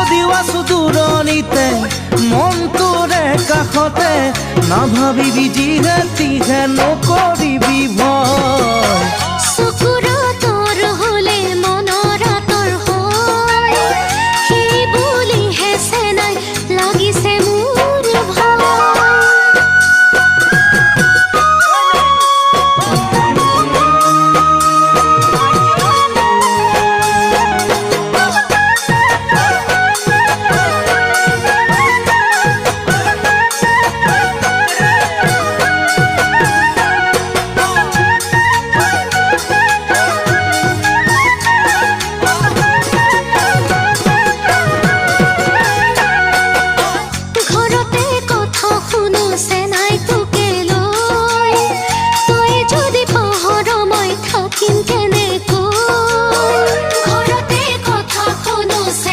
যদিও আছো দূৰণিতে মনটোৰে কাষতে নাভাবিবি যিহে তিহে নকৰিবি ভয় চকুৰৰ